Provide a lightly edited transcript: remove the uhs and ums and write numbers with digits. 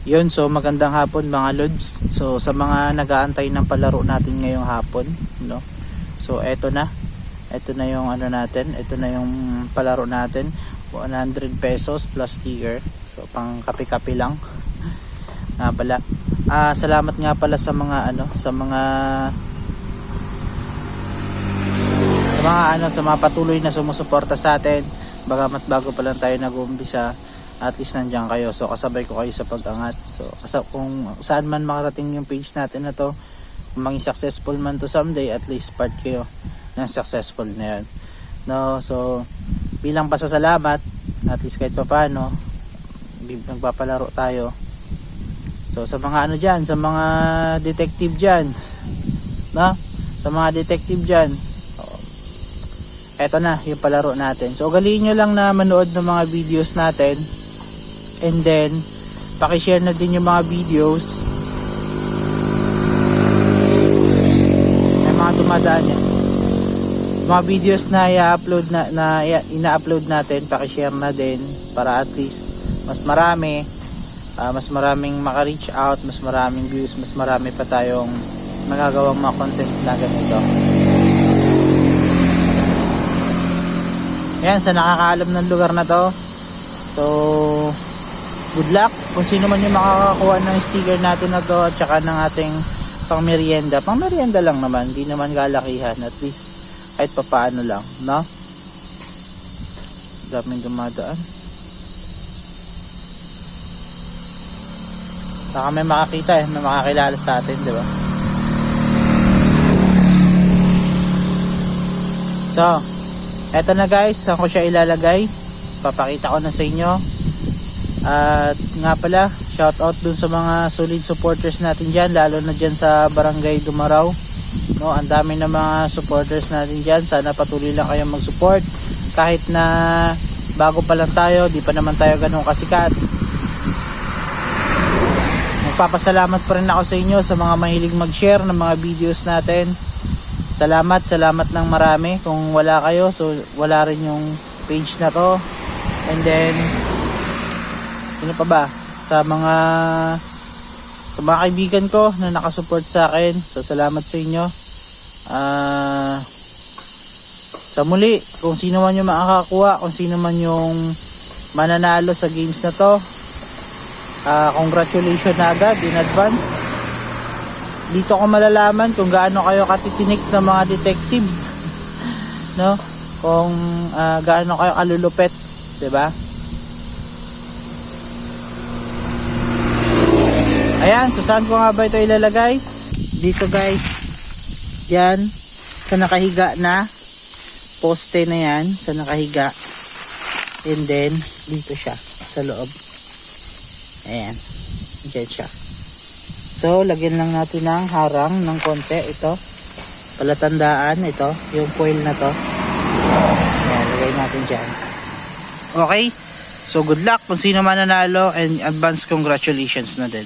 Yun, so magandang hapon mga lods. So sa mga nag-aantay ng palaro natin ngayong hapon, no? So eto na. Ito na yung ano natin. Ito na yung palaro natin. 100 pesos plus sticker. So pang kape-kape lang. Nga pala. Salamat nga pala sa mga sa mga patuloy na sumusuporta sa atin. Bagamat bago pa lang tayo nag-uumpisa, at least nandiyan kayo. So kasabay ko kayo sa pag-angat. So kung saan man makarating yung page natin na to, kung maging successful man to someday, at least part kayo ng successful na yun, no? So bilang pasasalamat, at least kahit pa paano nagpapalaro tayo. So sa mga ano dyan, sa mga detective dyan, no? Sa mga detective dyan, eto na yung palaro natin. So ugaliin nyo lang na manood ng mga videos natin. And then, pakishare na din yung mga videos. May mga dumadaan yan. Mga videos na ina-upload natin, pakishare na din para at least mas marami, mas maraming maka-reach out, mas maraming views, mas marami pa tayong magagawang mga content na ganito. Ayan, sa nakakaalam ng lugar na to. So, good luck kung sino man yung makakakuha ng sticker natin na to, at saka ng ating pang merienda. Pang merienda lang naman, hindi naman kalakihan, at least kahit papaano lang, no? Daming dumadaan. Saka may makakita may makakilala sa atin, di ba? So, eto na guys, saan ko siya ilalagay? Papakita ko na sa inyo. At nga pala, shout out dun sa mga solid supporters natin dyan, lalo na dyan sa Barangay Dumaraw, no? Ang dami na mga supporters natin dyan. Sana patuloy lang kayong mag-support kahit na bago pa lang tayo, di pa naman tayo ganun kasikat. Magpapasalamat pa rin ako sa inyo sa mga mahilig mag-share ng mga videos natin. Salamat ng marami. Kung wala kayo, so wala rin yung page na to. And then ano pa ba, sa mga kaibigan ko na nakasupport sa akin, so salamat sa inyo. Sa muli, kung sino man yung makakakuha, kung sino man yung mananalo sa games na to, congratulations na agad in advance. Dito ko malalaman kung gaano kayo katitinik ng mga detective no? Kung gaano kayo kalulupet, 'di ba? Ayan, so saan ko nga ba ito ilalagay? Dito guys, yan, sa nakahiga na poste na yan, sa nakahiga. And then, dito siya, sa loob. Ayan, dyan siya. So, lagyan lang natin ng harang ng konti, ito. Palatandaan, ito, yung foil na to. Ayan, lagay natin dyan. Okay, so good luck kung sino man nanalo, and advance congratulations na din.